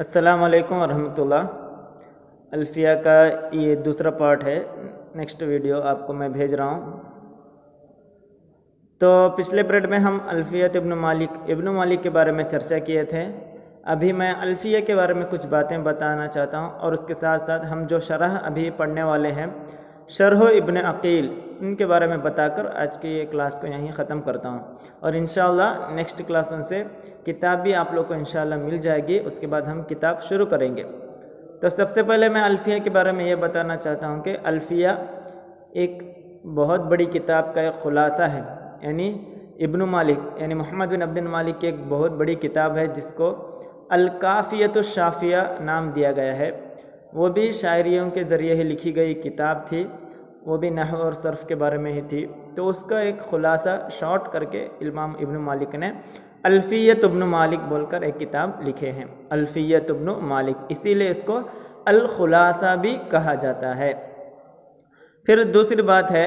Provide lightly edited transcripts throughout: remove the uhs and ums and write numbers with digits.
अस्सलाम वालेकुम वरहमतुल्लाह। अल्फ़िया का ये दूसरा पार्ट है, नेक्स्ट वीडियो आपको मैं भेज रहा हूँ। तो पिछले पीरियड में हम अल्फ़ियत इब्न मालिक के बारे में चर्चा किए थे। अभी मैं अल्फ़िया के बारे में कुछ बातें बताना चाहता हूँ और उसके साथ साथ हम जो शरह अभी पढ़ने वाले हैं शरह इब्न अक़ील, उनके बारे में बताकर आज की ये क्लास को यहीं ख़त्म करता हूँ। और इंशाअल्लाह नेक्स्ट क्लासों से किताब भी आप लोग को इंशाअल्लाह मिल जाएगी, उसके बाद हम किताब शुरू करेंगे। तो सबसे पहले मैं अल्फ़िया के बारे में ये बताना चाहता हूँ कि अल्फ़िया एक बहुत बड़ी किताब का एक ख़ुलासा है, यानी इब्न मालिक यानी मोहम्मद बिन अब्दुल मालिक की एक बहुत बड़ी किताब है जिसको अल-काफ़ियतुश शाफ़िया नाम दिया गया है। वो भी शायरियों के ज़रिए ही लिखी गई किताब थी, वो भी नहव और सर्फ़ के बारे में ही थी। तो उसका एक ख़ुलासा शॉर्ट करके इमाम इब्न मालिक ने अल्फ़ियत इब्न मालिक बोलकर एक किताब लिखे हैं, अल्फ़ियत इब्न मालिक, इसीलिए इसको अल-ख़ुलासा भी कहा जाता है। फिर दूसरी बात है,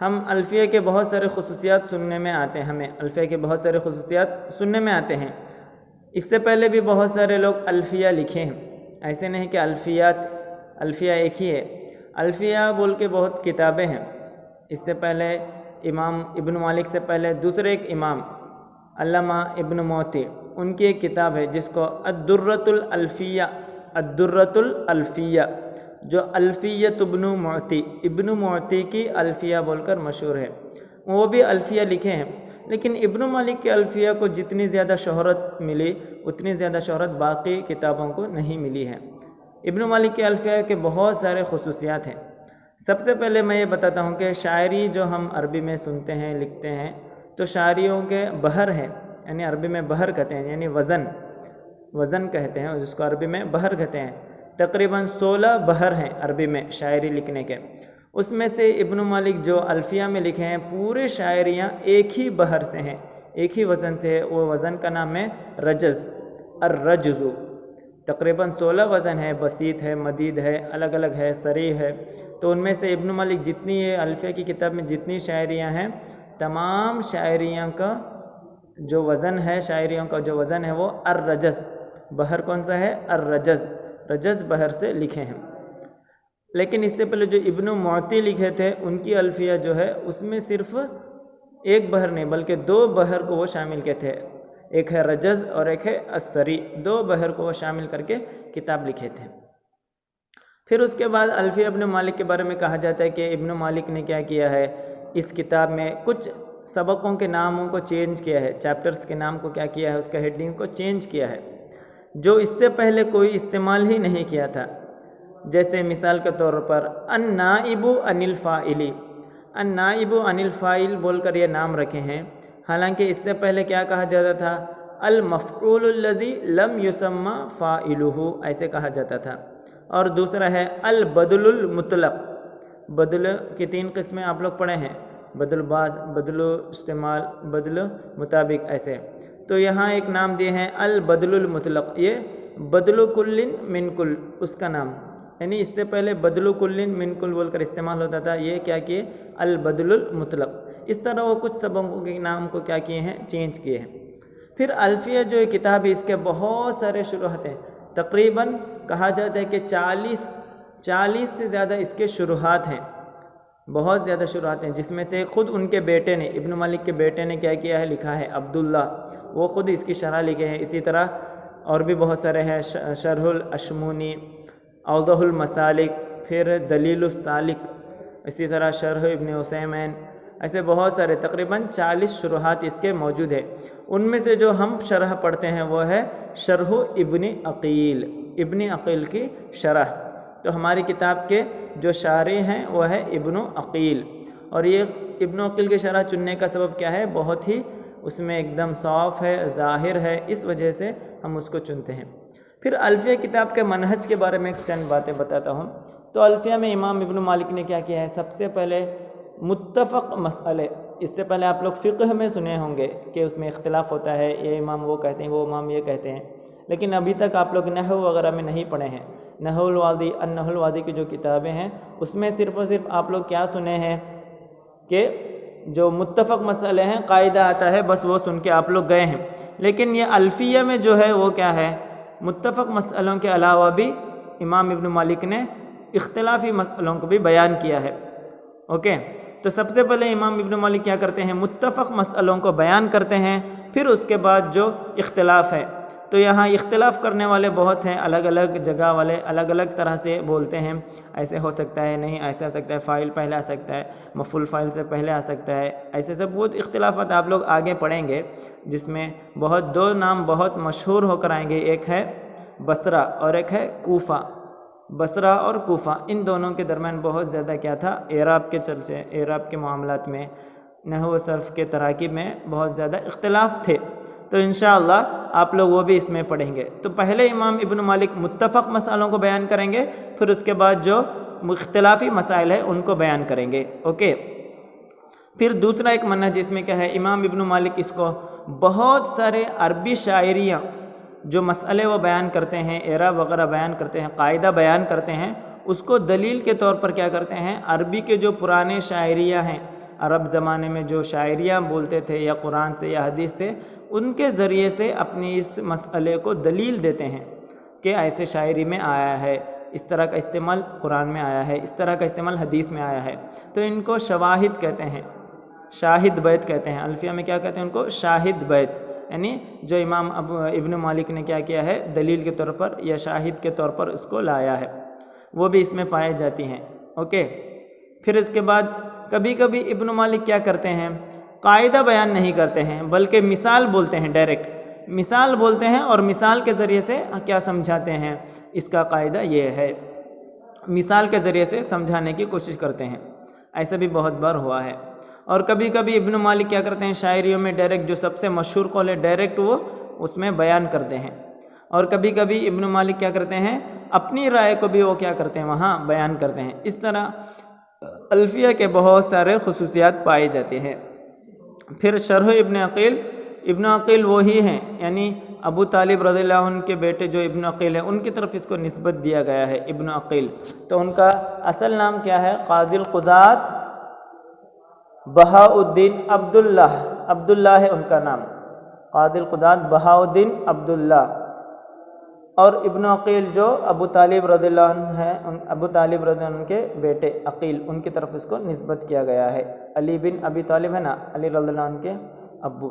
हम अल्फ़िया के बहुत सारे ख़ुसूसियात सुनने में आते हैं, हमें अल्फ़िया के बहुत सारे ख़ुसूसियात सुनने में आते हैं। इससे पहले भी बहुत सारे लोग अल्फ़िया लिखे हैं, ऐसे नहीं कि अल्फ़िया एक ही है। अल्फ़िया बोल के बहुत किताबें हैं। इससे पहले इमाम इब्न मालिक से पहले दूसरे एक इमाम अल्लामा इब्न मोती, उनकी एक किताब है जिसको अद्दुर्रतुल अल्फ़िया, जो अल्फ़ियत इब्न मोती की अल्फ़िया बोलकर मशहूर है। वो भी अल्फ़िया लिखे हैं, लेकिन इब्न मालिक के अल्फ़िया को जितनी ज़्यादा शोहरत मिली उतनी ज़्यादा शोहरत बाकी किताबों को नहीं मिली है। इब्न मालिक के अल्फ़िया के बहुत सारे ख़ुसूसियात हैं। सबसे पहले मैं ये बताता हूँ कि शायरी जो हम अरबी में सुनते हैं, लिखते हैं, तो शायरियों के बहर हैं, यानी अरबी में बहर कहते हैं, यानी वज़न कहते हैं, जिसको अरबी में बहर कहते हैं। तकरीबन 16 बहर हैं अरबी में शायरी लिखने के। उसमें से इब्न मालिक जो अल्फ़िया में लिखे हैं पूरे शायरियाँ एक ही बहर से हैं, एक ही वज़न से है। वो वज़न का नाम है अर्रजुज़ु। तकरीबन 16 वज़न है, बसीत है, मदीद है, अलग अलग है, सरी है। तो उनमें से इब्न मालिक जितनी ये अल्फ़िया की किताब में जितनी शायरियाँ हैं, तमाम शायरियाँ का जो वज़न है, शायरियों का जो वज़न है वो अर्रजज़, बहर कौन सा है? रजज़ बहर से लिखे हैं। लेकिन इससे पहले जो इब्न मोती लिखे थे उनकी अल्फ़िया जो है उसमें सिर्फ़ एक बहर नहीं बल्कि 2 बहर को वो शामिल किए थे, एक है रजज़ और एक है अस्सरी, 2 बहर को वो शामिल करके किताब लिखे थे। फिर उसके बाद अल्फ़िया इब्न मालिक के बारे में कहा जाता है कि इब्न मालिक ने क्या किया है, इस किताब में कुछ सबकों के नामों को चेंज किया है, चैप्टर्स के नाम को क्या किया है, उसका हेडिंग को चेंज किया है, जो इससे पहले कोई इस्तेमाल ही नहीं किया था। जैसे मिसाल के तौर पर अन्नाइबु अनिल फ़ाइल बोलकर ये नाम रखे हैं, हालांकि इससे पहले क्या कहा जाता था? अल मफ़ऊलुल्लज़ी लम युसम्मा फ़ाइलुहु, ऐसे कहा जाता था। और दूसरा है अल बदलुल मुतलक, बदल की 3 किस्में आप लोग पढ़े हैं, बदल बाज, बदल इस्तेमाल, बदल मुताबिक, ऐसे। तो यहाँ एक नाम दिए हैं अल बदलुल मुतलक, ये बदलु कुल्लिन मिन कुल उसका नाम, यानी इससे पहले बदलु कुल्लिन मिन कुल बोलकर इस्तेमाल होता था, ये क्या किए? अल बदलुल मुतलक। इस तरह वो कुछ सबकों के नाम को क्या किए हैं? चेंज किए हैं। फिर अल्फ़िया जो किताब है इसके बहुत सारे शुरुआत हैं, तकरीबन कहा जाता है कि 40 से ज़्यादा इसके शुरुआत हैं, बहुत ज़्यादा शुरुआत हैं, जिसमें से खुद उनके बेटे ने, इब्न मालिक के बेटे ने क्या किया है? लिखा है, अब्दुल्ला, वो खुद इसकी शरह लिखे हैं। इसी तरह और भी बहुत सारे हैं, शरहुल अशमूनी, औदहुल मसालिक, फिर दलीलुस सालिक, इसी तरह शरह इब्न उसैमीन, ऐसे बहुत सारे तकरीबन 40 शुरुआत इसके मौजूद है। उनमें से जो हम शरह पढ़ते हैं वो है शरह इब्न अक़ील की शरह। तो हमारी किताब के जो शारी हैं वो है इब्न अक़ील, और ये इब्न अक़ील की शरह चुनने का सबब क्या है? बहुत ही उसमें एकदम साफ़ है, ज़ाहिर है, इस वजह से हम उसको चुनते हैं। फिर अल्फ़िया किताब के मनहज के बारे में चंद बातें बताता हूँ। तो अल्फ़िया में इमाम इब्न मालिक ने क्या किया है? सबसे पहले मुत्तफ़क़ मसले, इससे पहले आप लोग फ़िक़्ह में सुने होंगे कि उसमें इख्तिलाफ़ होता है, ये इमाम वो कहते हैं, वो इमाम ये कहते हैं, लेकिन अभी तक आप लोग नहव वगैरह में नहीं पढ़े हैं। नहवुल वादी, अन्नहुल वादी की जो किताबें हैं उसमें सिर्फ़ और सिर्फ आप लोग क्या सुने हैं कि जो मुत्तफ़क़ मसले हैं, कायदा आता है, बस वो सुन के आप लोग गए हैं। लेकिन ये अल्फ़िया में जो है वो क्या है? متفق مسئلوں کے علاوہ بھی امام ابن مالک نے اختلافی مسئلوں کو بھی بیان کیا ہے. اوکے، تو سب سے پہلے امام ابن مالک کیا کرتے ہیں؟ متفق مسئلوں کو بیان کرتے ہیں، پھر اس کے بعد جو اختلاف ہے، تو یہاں اختلاف کرنے والے بہت ہیں، الگ الگ جگہ والے الگ الگ طرح سے بولتے ہیں، ایسے ہو سکتا ہے، نہیں ایسے آ سکتا ہے، فاعل پہلے آ سکتا ہے، مفعول فاعل سے پہلے آ سکتا ہے، ایسے سب بہت اختلافات آپ لوگ آگے پڑھیں گے، جس میں بہت دو نام بہت مشہور ہو کر آئیں گے، ایک ہے بصرہ اور ایک ہے کوفہ. بصرہ اور کوفہ، ان دونوں کے درمیان بہت زیادہ کیا تھا؟ اعراب کے چرچے، اعراب کے معاملات میں، نحو و صرف کے تراکیب میں بہت زیادہ اختلاف تھے. تو انشاءاللہ آپ لوگ وہ بھی اس میں پڑھیں گے. تو پہلے امام ابن مالک متفق مسائلوں کو بیان کریں گے، پھر اس کے بعد جو اختلافی مسائل ہیں ان کو بیان کریں گے. اوکے، پھر دوسرا ایک منہج اس میں کیا ہے؟ امام ابن مالک اس کو بہت سارے عربی شاعریاں جو مسئلے وہ بیان کرتے ہیں، اعراب وغیرہ بیان کرتے ہیں، قاعدہ بیان کرتے ہیں، اس کو دلیل کے طور پر کیا کرتے ہیں؟ عربی کے جو پرانے شاعریاں ہیں، عرب زمانے میں جو شاعریاں بولتے تھے یا قرآن سے یا حدیث سے، ان کے ذریعے سے اپنی اس مسئلے کو دلیل دیتے ہیں کہ ایسے شاعری میں آیا ہے، اس طرح کا استعمال قرآن میں آیا ہے، اس طرح کا استعمال حدیث میں آیا ہے. تو ان کو شواہد کہتے ہیں، شاہد بیت کہتے ہیں. الفیہ میں کیا کہتے ہیں ان کو؟ شاہد بیت، یعنی جو امام ابن مالک نے کیا ہے؟ دلیل کے طور پر یا شاہد کے طور پر اس کو لایا ہے، وہ بھی اس میں پائے جاتی ہیں. اوکے، پھر اس کے بعد کبھی کبھی ابن مالک کیا کرتے ہیں؟ قاعدہ بیان نہیں کرتے ہیں بلکہ مثال بولتے ہیں، ڈائریکٹ مثال بولتے ہیں، اور مثال کے ذریعے سے کیا سمجھاتے ہیں؟ اس کا قاعدہ یہ ہے، مثال کے ذریعے سے سمجھانے کی کوشش کرتے ہیں. ایسا بھی بہت بار ہوا ہے. اور کبھی کبھی ابن مالک کیا کرتے ہیں؟ شاعریوں میں ڈائریکٹ جو سب سے مشہور قول ہے ڈائریکٹ وہ اس میں بیان کرتے ہیں. اور کبھی کبھی ابن مالک کیا کرتے ہیں؟ اپنی رائے کو بھی وہ کیا کرتے ہیں؟ وہاں بیان کرتے ہیں. اس طرح الفیہ کے بہت سارے خصوصیات پائے جاتے ہیں. پھر شرح ابن عقیل، ابن عقیل وہی ہیں، یعنی ابو طالب رضی اللہ عنہ کے بیٹے جو ابن عقیل ہیں ان کی طرف اس کو نسبت دیا گیا ہے، ابن عقیل. تو ان کا اصل نام کیا ہے؟ قاضی القضات بہاء الدین عبداللہ ہے ان کا نام، قاضی القضات بہاء الدین عبداللہ. اور ابن عقیل جو ابو طالب رضی اللہ عنہ ہیں، ابو طالب رضی اللہ عنہ کے بیٹے عقیل، ان کی طرف اس کو نسبت کیا گیا ہے. علی بن ابی طالب ہے نا، علی رضی اللہ عنہ کے ابو.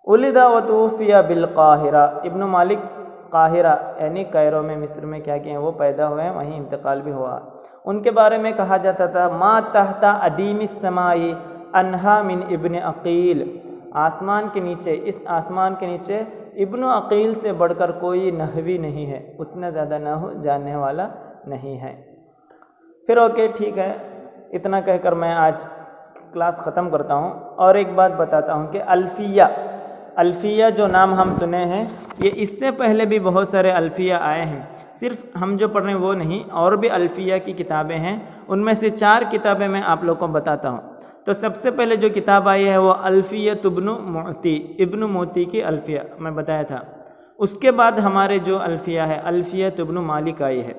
ولد و توفی بالقاہرہ، ابن مالک قاہرہ یعنی کائرو میں مصر میں کیا کیے ہیں؟ وہ پیدا ہوئے ہیں، وہیں انتقال بھی ہوا. ان کے بارے میں کہا جاتا تھا ما تحت ادیم السماء انہا من ابن عقیل، آسمان کے نیچے، اس آسمان کے نیچے ابن عقیل سے بڑھ کر کوئی نحوی نہیں ہے، اتنا زیادہ نحو جاننے والا نہیں ہے. پھر اوکے ٹھیک ہے، اتنا کہہ کر میں آج کلاس ختم کرتا ہوں. اور ایک بات بتاتا ہوں کہ الفیہ جو نام ہم سنے ہیں، یہ اس سے پہلے بھی بہت سارے الفیہ آئے ہیں، صرف ہم جو پڑھ رہے ہیں وہ نہیں، اور بھی الفیہ کی کتابیں ہیں. ان میں سے 4 کتابیں میں آپ لوگوں کو بتاتا ہوں. تو سب سے پہلے جو کتاب آئی ہے وہ الفیۃ ابن موتی کی الفیہ میں بتایا تھا. اس کے بعد ہمارے جو الفیہ ہے الفیۃ ابن مالک آئی ہے.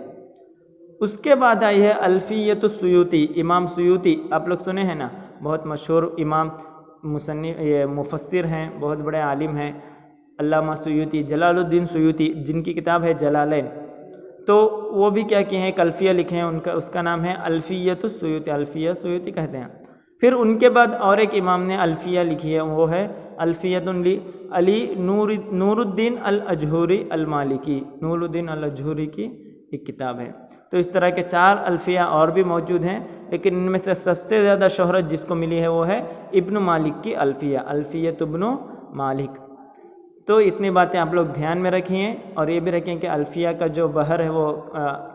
اس کے بعد آئی ہے الفیۃ السیوطی، امام سیوطی، آپ لوگ سنے ہیں نا، بہت مشہور امام مفسر ہیں، بہت بڑے عالم ہیں، علامہ سیوطی، جلال الدین سیوطی، جن کی کتاب ہے جلالین. تو وہ بھی کیا کیے ہیں؟ ایک الفیہ لکھے ہیں، اس کا نام ہے الفیۃ السیوطی، الفیہ سیوطی کہتے ہیں. پھر ان کے بعد اور ایک امام نے الفیہ لکھی ہے، وہ ہے الفیۃ علی نور الدین الاجہوری المالکی، نور الدین الاجہوری کی ایک کتاب ہے. تو اس طرح کے 4 الفیہ اور بھی موجود ہیں، لیکن ان میں سے سب سے زیادہ شہرت جس کو ملی ہے وہ ہے ابن مالک کی الفیہ، الفیۃ ابن مالک. تو اتنی باتیں آپ لوگ دھیان میں رکھیں، اور یہ بھی رکھیں کہ الفیہ کا جو بحر ہے وہ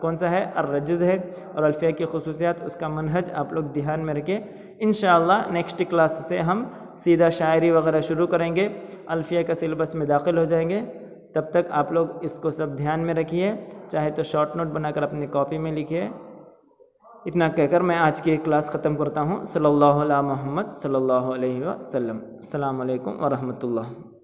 کون سا ہے؟ الرجز ہے. اور الفیہ کی خصوصیات، اس کا منہج آپ لوگ دھیان میں رکھیں. انشاءاللہ نیکسٹ کلاس سے ہم سیدھا شاعری وغیرہ شروع کریں گے، الفیہ کا سلیبس میں داخل ہو جائیں گے. تب تک آپ لوگ اس کو سب دھیان میں رکھیے، چاہے تو شارٹ نوٹ بنا کر اپنی کاپی میں لکھیے. اتنا کہہ کر میں آج کی کلاس ختم کرتا ہوں. صلی اللہ علیہ محمد صلی اللہ علیہ وسلم. السلام علیکم ورحمۃ اللہ.